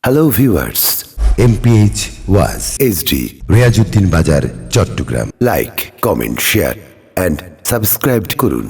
Hello viewers, MPH ওয়াজ HD Riazuddin Bazar Chittagong. Like, comment, share and subscribe করুন।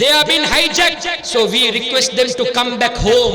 They have been hijacked, so we request them to come back home.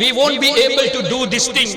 we won't be able to do this thing.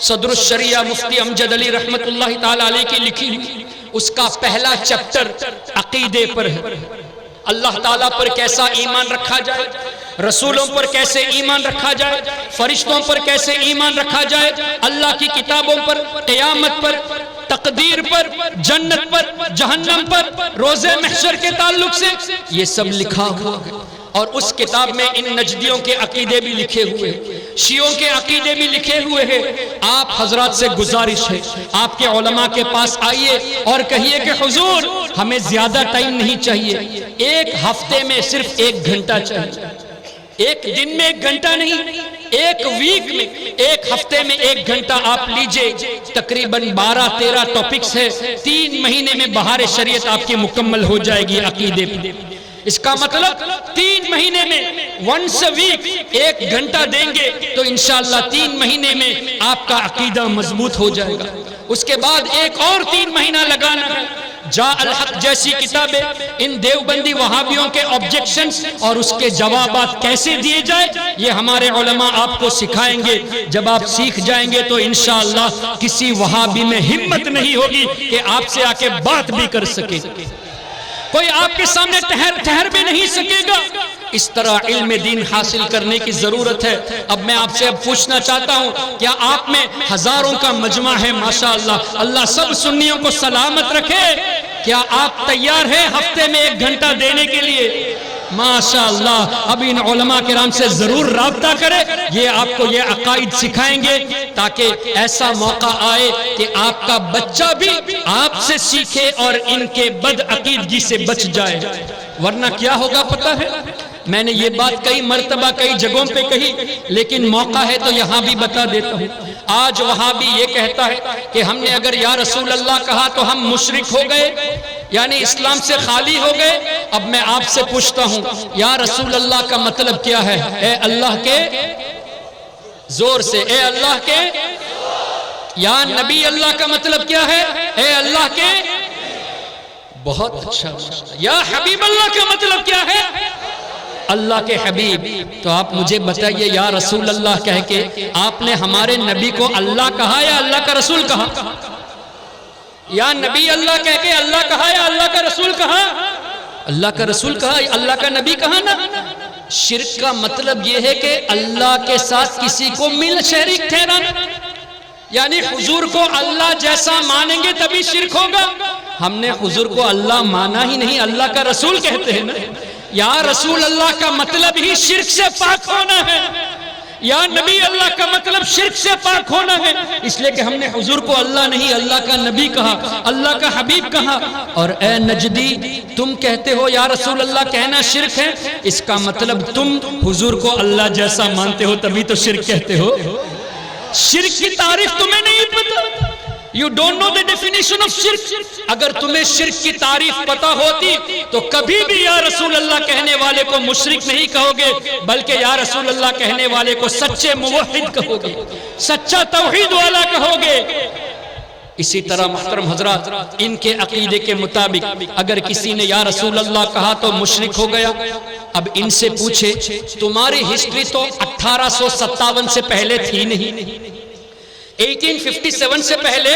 صدر الشریعہ مفتی امجد علی رحمت اللہ تعالی علیہ کی لکھی ہوئی اس کا پہلا چیپٹر عقیدے پر ہے. اللہ تعالیٰ پر کیسا ایمان رکھا جائے، رسولوں پر کیسے ایمان رکھا جائے، فرشتوں پر کیسے ایمان رکھا جائے، اللہ کی کتابوں پر، قیامت پر، تقدیر پر، جنت پر، جہنم پر، روز محشر کے تعلق سے، یہ سب لکھا ہوا ہے. اور اس کتاب میں ان نجدیوں کے عقیدے بھی لکھے ہوئے ہیں، شیعوں کے عقیدے بھی لکھے ہوئے ہیں. آپ حضرات سے گزارش ہے، آپ کے علماء کے پاس آئیے اور کہیے کہ حضور ہمیں زیادہ ٹائم نہیں چاہیے، ایک ہفتے میں صرف 1 گھنٹہ چاہیے. ایک دن میں 1 گھنٹہ نہیں، ایک ویک میں، ایک ہفتے میں 1 گھنٹہ آپ لیجئے. تقریباً 12-13 ٹاپکس ہے، 3 مہینے میں بہار شریعت آپ کی مکمل ہو جائے گی عقیدے پہ. اس کا مطلب 3 مہینے میں ونس اے ویک 1 گھنٹہ دیں گے تو انشاءاللہ 3 مہینے میں آپ کا عقیدہ مضبوط ہو جائے گا. اس کے بعد ایک اور 3 مہینہ لگانا ہے. جاء الحق جیسی کتابیں، ان دیوبندی وہابیوں کے آبجیکشنز اور اس کے جوابات کیسے دیے جائے، یہ ہمارے علماء آپ کو سکھائیں گے. جب آپ سیکھ جائیں گے تو انشاءاللہ کسی وہابی میں ہمت نہیں ہوگی کہ آپ سے آ کے بات بھی کر سکے، کوئی آپ کے سامنے ٹھہر بھی نہیں سکے گا. اس طرح علم دین حاصل کرنے کی ضرورت ہے. اب میں آپ سے پوچھنا چاہتا ہوں، کیا آپ میں ہزاروں کا مجمع ہے؟ ماشاءاللہ، اللہ سب سنیوں کو سلامت رکھے. کیا آپ تیار ہیں ہفتے میں 1 گھنٹہ دینے کے لیے؟ ماشاءاللہ. اب ان علماء کرام سے ضرور رابطہ کرے، یہ آپ کو یہ عقائد سکھائیں گے تاکہ ایسا موقع آئے کہ آپ کا بچہ بھی آپ سے سیکھے اور ان کے بد عقیدگی سے بچ جائے. ورنہ کیا ہوگا پتہ ہے؟ میں نے یہ بات کئی مرتبہ کئی جگہوں پہ کہی، لیکن موقع ہے تو یہاں بھی بتا دیتا ہوں. آج وہابی یہ کہتا ہے کہ ہم نے اگر یا رسول اللہ کہا تو ہم مشرک ہو گئے، یعنی اسلام سے خالی ہو گئے. اب میں آپ سے پوچھتا ہوں، یا رسول اللہ کا مطلب کیا ہے؟ اے اللہ کے، زور سے، اے اللہ کے. یا نبی اللہ کا مطلب کیا ہے؟ اے اللہ کے. بہت اچھا. یا حبیب اللہ کا مطلب کیا ہے؟ اللہ کے حبیب. تو آپ مجھے بتائیے، یا رسول اللہ کہہ کے آپ نے ہمارے نبی کو اللہ کہا یا اللہ کا رسول کہا؟ یا نبی اللہ کہہ کے اللہ کہا یا اللہ کا رسول کہا؟ اللہ کا رسول کہا، اللہ کا نبی کہا نا. شرک کا مطلب یہ ہے کہ اللہ کے ساتھ کسی کو مل شریک ٹھہرانا، یعنی حضور کو اللہ جیسا مانیں گے تبھی شرک ہوگا. ہم نے حضور کو اللہ مانا ہی نہیں، اللہ کا رسول کہتے ہیں نا. یا رسول اللہ کا مطلب ہی شرک سے پاک ہونا ہے، یا نبی اللہ کا مطلب شرک سے پاک ہونا ہے. اس لیے کہ ہم نے حضور کو اللہ نہیں، اللہ کا نبی کہا، اللہ کا حبیب کہا. اور اے نجدی، تم کہتے ہو یا رسول اللہ کہنا شرک ہے، اس کا مطلب تم حضور کو اللہ جیسا مانتے ہو تبھی تو شرک کہتے ہو. شرک کی تعریف تمہیں نہیں پتہ. You don't know the definition of shirk. اگر تمہیں شرک کی تعریف پتہ ہوتی تو کبھی بھی یا رسول اللہ کہنے والے کو مشرک نہیں کہو گے، بلکہ یا رسول اللہ کہنے والے کو سچے موحد کہو گے، سچا توحید والا کہو گے. اسی طرح محترم حضرات، ان کے عقیدے کے مطابق اگر کسی نے یا رسول اللہ کہا تو مشرک ہو گیا. اب ان سے پوچھے، تمہاری ہسٹری تو 1857 سے پہلے تھی نہیں، 1857 سے پہلے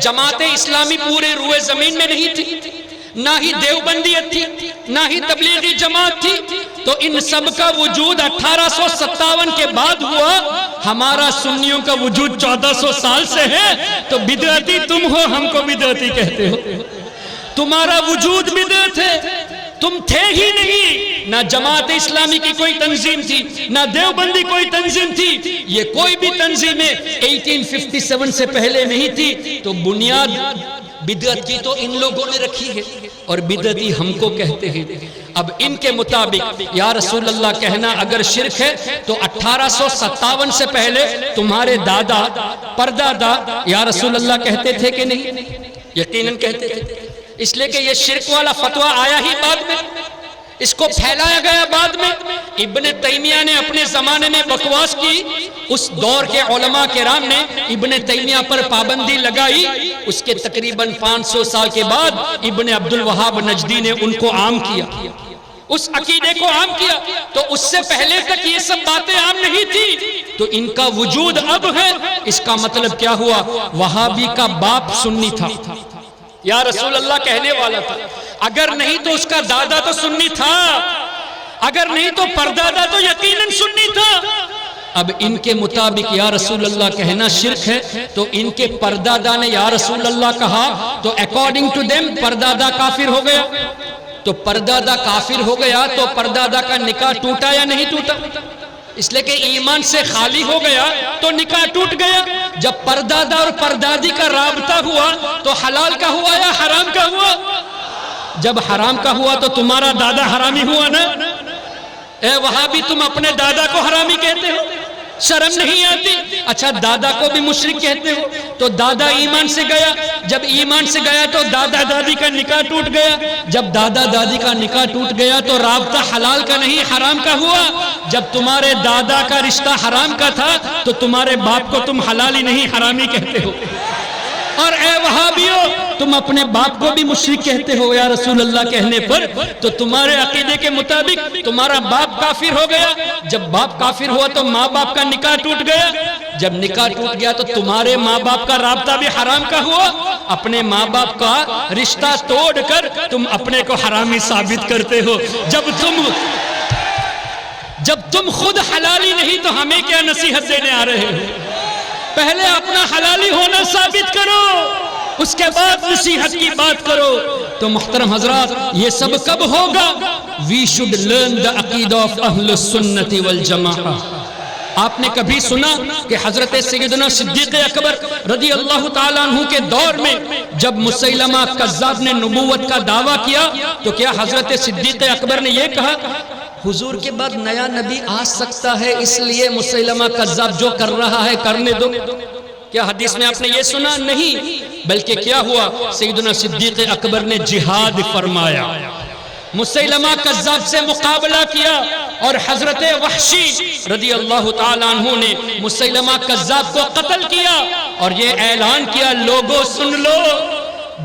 جماعت اسلامی پورے روئے زمین میں نہیں تھی، نہ ہی دیوبندیت تھی، نہ ہی تبلیغی جماعت تھی. تو ان سب کا وجود 1857 کے بعد ہوا. ہمارا سنیوں کا وجود 1400 سال سے ہے. تو بدعتی تم ہو، ہم کو بدعتی کہتے ہو. تمہارا وجود بدعت ہے، تم تھے ہی نہیں. نہ جماعت اسلامی کی کوئی تنظیم تھی، نہ دیوبندی کوئی تنظیم تھی. یہ کوئی بھی تنظیمیں 1857 سے پہلے نہیں تھی. تو بنیاد بدعت کی تو ان لوگوں نے رکھی ہے اور بدعتی ہم کو کہتے ہیں. اب ان کے مطابق یا رسول اللہ کہنا اگر شرک ہے تو 1857 سے پہلے تمہارے دادا پردادا یا رسول اللہ کہتے تھے کہ نہیں؟ یقیناً کہتے تھے. اس لیے کہ یہ شرک والا فتویٰ آیا ہی بعد میں، اس کو پھیلایا گیا بعد میں. ابن تیمیہ نے اپنے زمانے میں بکواس کی، اس دور کے علماء کرام نے ابن تیمیہ پر پابندی لگائی. اس کے تقریباً 500 سال کے بعد ابن عبد الوہاب نجدی نے ان کو عام کیا. اس عقیدے کو عام کیا. تو اس سے پہلے تک یہ سب باتیں عام نہیں تھی. تو ان کا وجود اب ہے. اس کا مطلب کیا ہوا؟ وہابی کا باپ سنی تھا، یا رسول اللہ کہنے والا تھا. اگر نہیں تو اس کا دادا تو سنی تھا، اگر نہیں تو پردادا تو یقیناً سنی تھا. اب ان کے مطابق یا رسول اللہ کہنا شرک ہے، تو ان کے پردادا نے یا رسول اللہ کہا تو اکارڈنگ ٹو دیم پردادا کافر ہو گیا. تو پردادا کافر ہو گیا تو پردادا کا نکاح ٹوٹا یا نہیں ٹوٹا؟ اس لئے کہ ایمان سے خالی ہو گیا تو نکاح ٹوٹ گیا. جب پردادا اور پردادی کا رابطہ ہوا تو حلال کا ہوا یا حرام کا ہوا؟ جب حرام کا ہوا تو تمہارا دادا حرامی ہوا نا. اے وہابی تم اپنے دادا کو حرامی کہتے ہو، شرم نہیں آتی؟ اچھا دادا کو بھی مشرک کہتے ہو. تو دادا ایمان سے گیا، جب ایمان سے گیا تو دادا دادی کا نکاح ٹوٹ گیا. جب دادا دادی کا نکاح ٹوٹ گیا تو رابطہ حلال کا نہیں حرام کا ہوا. جب تمہارے دادا کا رشتہ حرام کا تھا تو تمہارے باپ کو تم حلالی نہیں حرامی کہتے ہو. اور اے وہابیو تم اپنے باپ کو بھی مشرک کہتے ہو یا رسول اللہ کہنے پر. تو تمہارے عقیدے کے مطابق تمہارا باپ کافر ہو گیا. جب باپ کافر ہوا تو ماں باپ کا نکاح ٹوٹ گیا. جب نکاح ٹوٹ گیا تو تمہارے ماں باپ کا رابطہ بھی حرام کا ہوا. اپنے ماں باپ کا رشتہ توڑ کر تم اپنے کو حرامی ثابت کرتے ہو. جب تم خود حلالی نہیں تو ہمیں کیا نصیحت دینے آ رہے ہو؟ پہلے اپنا حلالی ہونا ثابت کرو، اس کے بعد نصیحت کی بات کرو. تو محترم حضرات یہ سب کب ہوگا؟ We should learn the عقیدہ of اہل السنت والجماعہ. آپ نے کبھی سنا کہ حضرت سیدنا صدیق اکبر رضی اللہ تعالیٰ عنہ کے دور میں جب مسیلمہ کذاب نے نبوت کا دعویٰ کیا تو کیا حضرت صدیق اکبر نے یہ کہا حضور کے بعد نیا نبی آ سکتا ہے اس لیے مسیلمہ کذاب جو کر رہا ہے کرنے دو؟ کیا حدیث میں آپ نے یہ سنا؟ نہیں. بلکہ کیا ہوا؟ سیدنا صدیق اکبر نے جہاد فرمایا، مسیلمہ کذاب سے مقابلہ کیا، اور حضرت وحشی رضی اللہ تعالیٰ عنہ نے مسیلمہ کذاب کو قتل کیا اور یہ اعلان کیا لوگوں سن لو،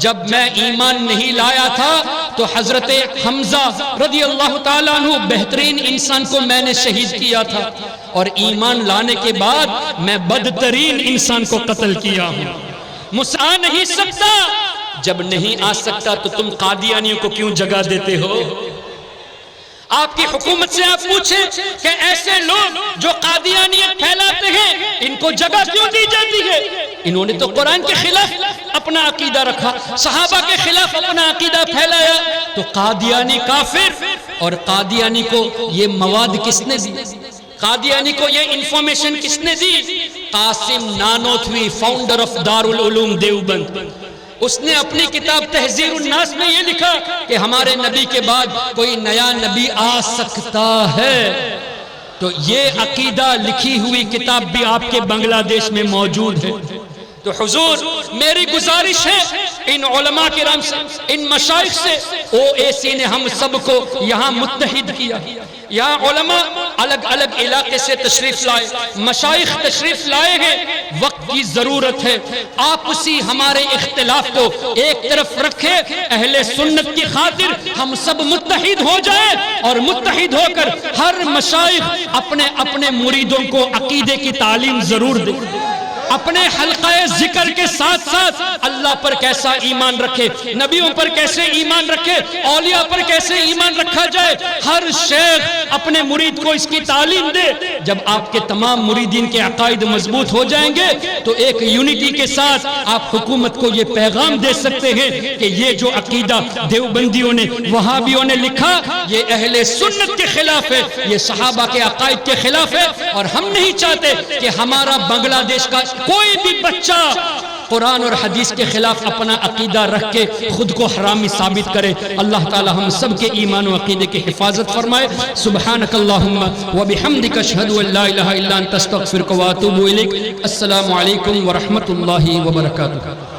جب میں ایمان نہیں لایا تھا تو حضرت حمزہ رضی اللہ تعالیٰ عنہ بہترین انسان کو میں نے شہید کیا تھا، اور ایمان لانے کے بعد میں بدترین انسان کو قتل کیا ہوں. آ نہیں سکتا. جب نہیں آ سکتا تو تم قادیانیوں کو کیوں جگہ دیتے ہو؟ آپ کی حکومت سے آپ پوچھیں کہ ایسے لوگ جو قادیانیت پھیلاتے ہیں ان کو جگہ کیوں دی جاتی ہے؟ انہوں نے تو قرآن کے خلاف اپنا عقیدہ رکھا، صحابہ کے خلاف اپنا عقیدہ پھیلایا. تو قادیانی کافر، اور قادیانی کو یہ مواد کس نے دی؟ قادیانی کو یہ انفارمیشن کس نے دی؟ Qasim Nanautvi, founder of Darul Uloom Deoband. اس نے اپنی کتاب تحذیر الناس میں یہ لکھا کہ ہمارے نبی کے بعد کوئی نیا نبی آ سکتا ہے. تو یہ عقیدہ لکھی ہوئی کتاب بھی آپ کے بنگلہ دیش میں موجود ہے. تو حضور میری گزارش ہے ان علماء کرام سے، ان مشائخ سے، OAC نے ہم سب کو یہاں متحد کیا. یہاں علماء الگ الگ علاقے سے تشریف لائے، مشائخ تشریف لائے ہیں. وقت کی ضرورت ہے آپسی ہمارے اختلاف کو ایک طرف رکھے، اہل سنت کی خاطر ہم سب متحد ہو جائیں، اور متحد ہو کر ہر مشائخ اپنے اپنے مریدوں کو عقیدے کی تعلیم ضرور دے. اپنے حلقہ ذکر کے ساتھ ساتھ اللہ پر کیسا ایمان رکھے، نبیوں پر کیسے ایمان رکھے، اولیاء پر کیسے ایمان رکھا جائے، ہر شیخ اپنے مرید کو اس کی تعلیم دے. جب آپ کے تمام مریدین کے عقائد مضبوط ہو جائیں گے تو ایک یونٹی کے ساتھ آپ حکومت کو یہ پیغام دے سکتے ہیں کہ یہ جو عقیدہ دیوبندیوں نے، وہابیوں نے لکھا یہ اہل سنت کے خلاف ہے، یہ صحابہ کے عقائد کے خلاف ہے. اور ہم نہیں چاہتے کہ ہمارا بنگلہ دیش کا کوئی بھی بچہ قرآن اور حدیث کے خلاف اپنا عقیدہ رکھ کے خود کو حرامی ثابت کرے. اللہ تعالی ہم سب کے ایمان و عقیدے کی حفاظت فرمائے. سبحانک اللہم و بحمدک اشہد ان لا الہ الا انت استغفرک و اتوب الیک. السلام علیکم ورحمۃ اللہ وبرکاتہ.